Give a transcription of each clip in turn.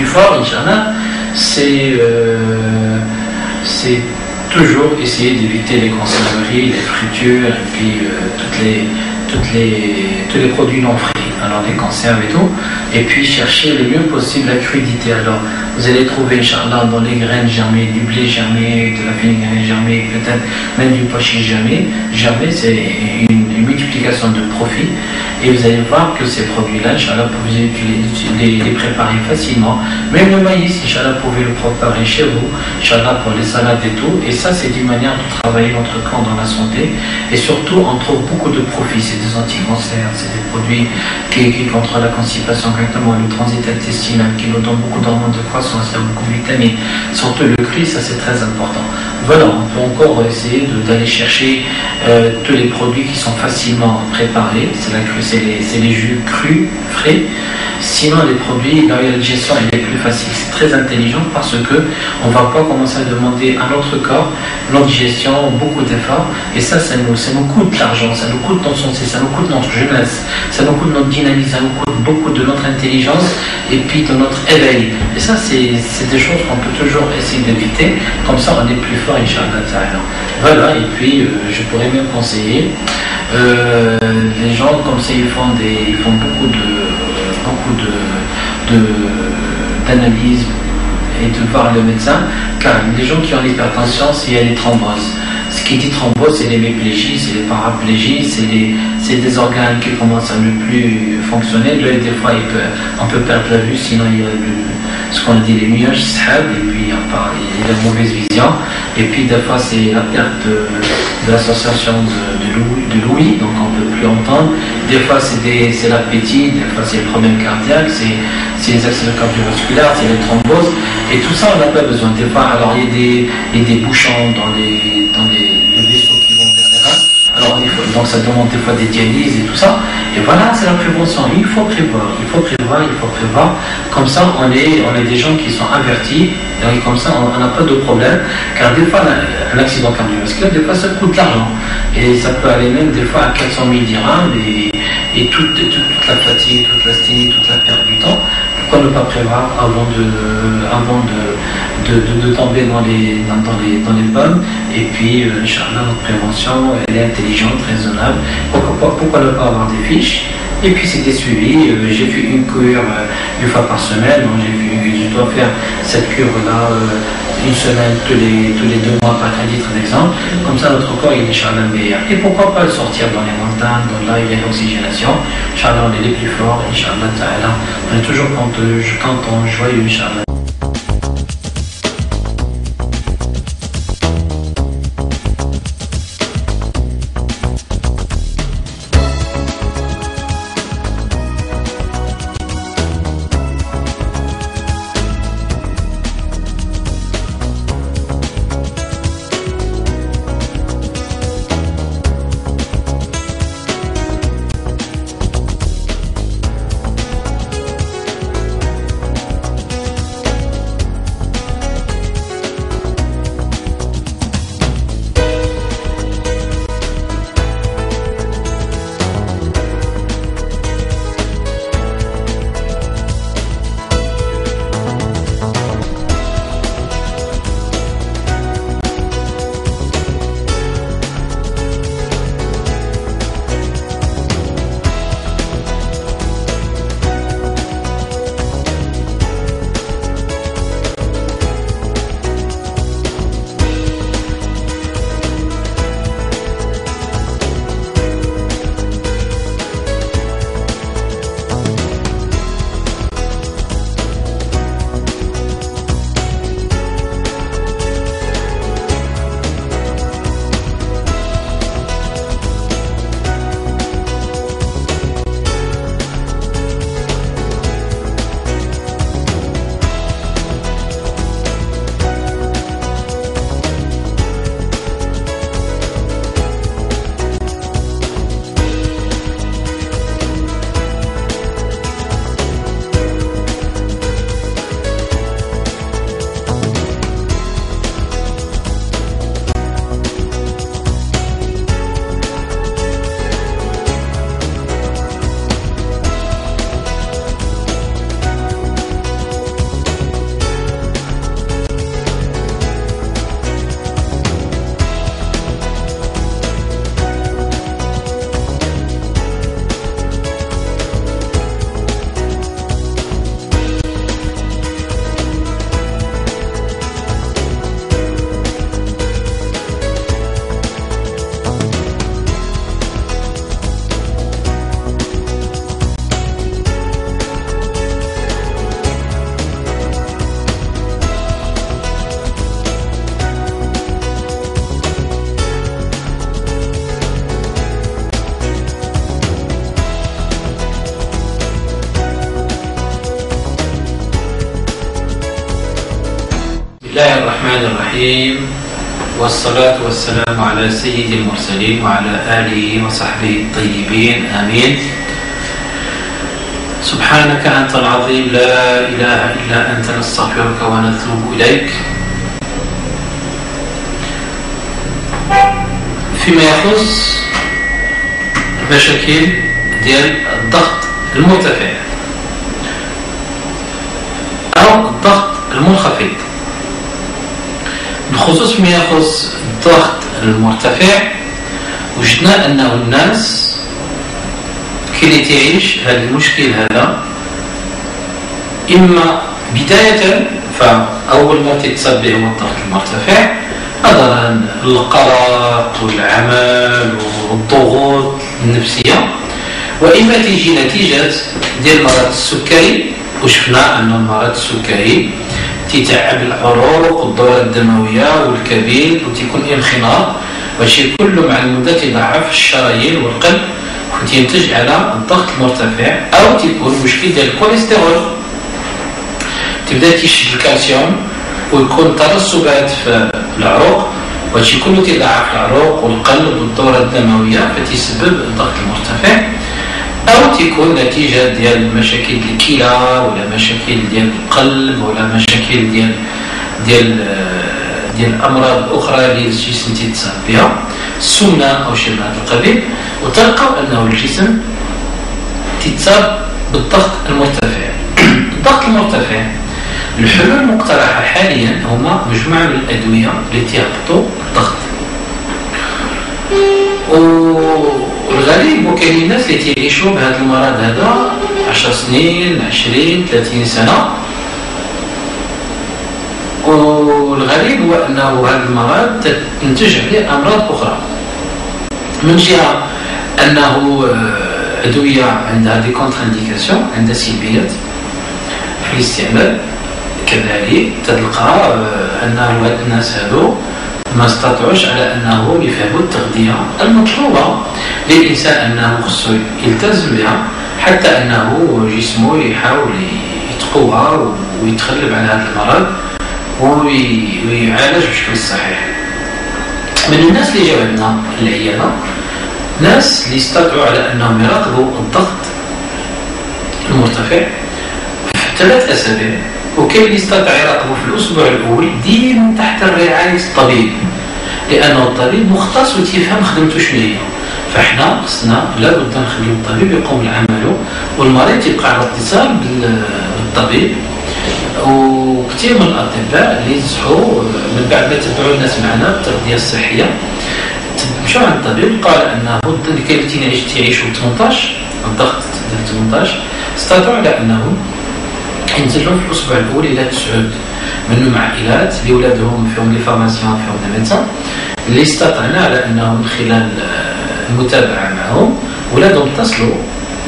plus fort, Inch'Allah, c'est toujours essayer d'éviter les conserveries, les fritures, et puis tous les produits non frits, alors les conserves et tout, et puis chercher le mieux possible la crudité. Alors vous allez trouver, Inch'Allah, dans les graines germées, du blé germé, de la feignasse germée, peut-être même du pois chiche germé, c'est une multiplication de profits, et vous allez voir que ces produits-là, Inch'Allah, vous pouvez les préparer facilement. Même le maïs, Inch'Allah, vous pouvez le préparer chez vous, Inch'Allah, pour les salades et tout, et ça c'est une manière de travailler notre corps dans la santé, et surtout on trouve beaucoup de profits. C'est des anti-cancers, c'est des produits qui contrôlent la constipation correctement, le transit intestinal, qui nous donne beaucoup d'hormones de croissance, il y a beaucoup de vitamines, surtout le cru, ça c'est très important. Voilà, on peut encore essayer d'aller chercher tous les produits qui sont facilement préparés, c'est les jus crus, frais. Sinon les produits, là où la digestion elle est plus facile, c'est très intelligent parce que on ne va pas commencer à demander à notre corps, notre digestion, beaucoup d'efforts, et ça nous coûte de l'argent, ça nous coûte notre santé, ça nous coûte notre jeunesse, ça nous coûte notre dynamisme, ça nous coûte beaucoup de notre intelligence et puis de notre éveil. Et ça c'est des choses qu'on peut toujours essayer d'éviter, comme ça on est plus fort, Inch'Allah. Voilà, et puis je pourrais même conseiller les gens comme ça, ils font beaucoup d'analyse et de voir le médecin, car les gens qui ont l'hypertension, il y a les thromboses. Ce qui dit thrombose, c'est l'hémiplégie, c'est les paraplégies, c'est des organes qui commencent à ne plus fonctionner. L'œil, des fois, on peut perdre la vue, sinon il y a ce qu'on dit les nuages, et puis il y a la mauvaise vision. Et puis des fois, c'est la perte de l'association de l'ouïe, donc on ne peut plus entendre. Des fois, c'est l'appétit, des fois, c'est le problème cardiaque, c'est les accidents cardiovasculaires, c'est les thromboses. Et tout ça, on n'a pas besoin. Des fois, alors il y a des bouchons dans les vaisseaux qui vont vers les reins. Alors, donc ça demande des fois des dialyses et tout ça. Et voilà, c'est la prévention. Il faut prévoir. Comme ça, on est des gens qui sont avertis. Et comme ça, on n'a pas de problème. Car des fois, un accident cardiovasculaire, des fois, ça coûte de l'argent. Et ça peut aller même des fois à 400 000 dirhams. Et toute la fatigue, toute l'asthénie, toute la perte du temps. Pourquoi ne pas prévoir avant de tomber dans les pommes? Et puis, Inch'Allah, notre prévention, elle est intelligente, raisonnable. Pourquoi ne pas avoir des fiches? Et puis c'était suivi. J'ai fait une cure une fois par semaine. Donc je dois faire cette cure-là une semaine tous les 2 mois par titre d'exemple. Comme ça, notre corps il est Inch'Allah meilleur. Et pourquoi pas le sortir dans les montagnes, dans là où il y a l'oxygénation. Inch'Allah, on est les plus forts. Inch'Allah ta'ala. On est toujours content, joyeux, Inch'Allah. الله الرحمن الرحيم، والصلاة والسلام على سيد المرسلين وعلى آله وصحبه الطيبين، آمين. سبحانك أنت العظيم، لا إله إلا أنت، نستغفرك ونتوب إليك. فيما يخص مشاكل ديال الضغط المرتفع أو الضغط المنخفض، بخصوص فيما يخص الضغط المرتفع، وجدنا أنه الناس كي اللي تعيش هذا المشكل هذا، إما بداية فأول ما تتصاب به هو الضغط المرتفع، نظرا للقلق والعمل والضغوط النفسية، وإما تيجي نتيجة ديال مرض السكري، وشفنا أن المرض السكري تيتعب العروق والدورة الدموية والكبد وتيكون انخناق، وشي كله مع المدة تضعف الشرايين والقلب وتنتج على الضغط المرتفع، أو تيكون مشكل ديال الكوليسترول، تبدا تيشد الكالسيوم ويكون ترسبات في العروق، وشي كله تضعف العروق والقلب والدورة الدموية فتسبب الضغط المرتفع، أو تكون نتيجة ديال مشاكل الكلى ولا مشاكل ديال القلب ولا مشاكل ديال أمراض أخرى اللي الجسم تتصاب بها، السمنة أو شيء من هذا القبيل، وتلقاو أنه الجسم تتصاب بالضغط المرتفع. الضغط المرتفع الحلول المقترحة حاليا هما مجموعة من الأدوية اللي تهبطوا الضغط، والغريب وكاين الناس اللي تعيشوا بهذا المرض هذا 10 سنين 20 30 سنة، والغريب هو أنه هذا المرض تنتج عليه أمراض أخرى، من جهة أنه أدوية عندها دي كونتر انديكاسيون، عندها سلبيات في الاستعمال، كذلك تلقى أنه هاد الناس هادو ما استطاعوش على أنه يفهموا التغذية المطلوبة للإنسان، أنه خصو يلتزم بها حتى أنه جسمه يحاول يتقوى ويتغلب على هذا المرض ويعالج بشكل صحيح. من الناس اللي جاوا عندنا العيادة ناس اللي استطاعوا على أنهم يراقبوا الضغط المرتفع في 3 أسابيع، وكاين اللي استطاع يراقبه في الأسبوع الأول ديما تحت رعاية الطبيب، لأنه الطبيب مختص وتفهم خدمته شنو هي، فإحنا خصنا لابد نخليو الطبيب يقوم بعمله والمريض يبقى على اتصال بالطبيب. وكثير من الأطباء اللي ينصحوا من بعد ما تبعوا الناس معنا بالتغذية الصحية مشاو عند الطبيب قال أنه كاين اللي تعيشوا 18 الضغط ديال 18 استطاعوا على أنهم ينزلوا في الأسبوع الأول إلى 9 منهم عائلات اللي ولادهم فيهم لي فارماسيون فيهم دي ميدسان اللي استطعنا على أنهم من خلال المتابعة معهم ولادهم اتصلوا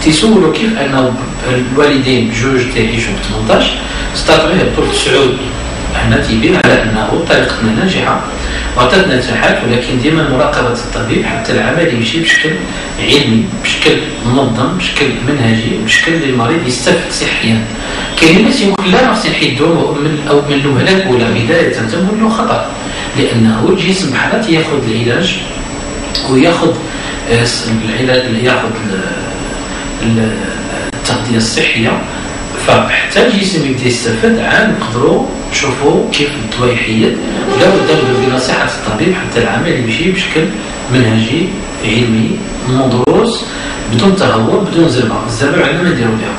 تيسولوا كيف أنه الوالدين بجوج تعيشوا ب 18 استطاعوا يهبطوا ل 9. حنا تيبين على أنه طريقتنا ناجحة وعطاتنا نجاحات، ولكن ديما مراقبة الطبيب حتى العمل يمشي بشكل علمي بشكل منظم بشكل منهجي بشكل اللي المريض يستفد صحيا. كاين الناس يمكن لا خصني نحيدوه أو من الوهلات ولا بداية تنقول له خطأ، لأنه الجسم بحالات ياخذ العلاج وياخذ العلاج ياخذ التغذية الصحية، فحتى الجسم يبدا يستفاد عاد نقدروا نشوفوا كيف الدواء يحيد، ولا بد بنصيحة الطبيب حتى العمل يمشي بشكل منهجي علمي مدروس بدون تهور بدون زربة. الزربة عندنا ما نديروا بها.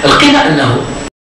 لقينا أنه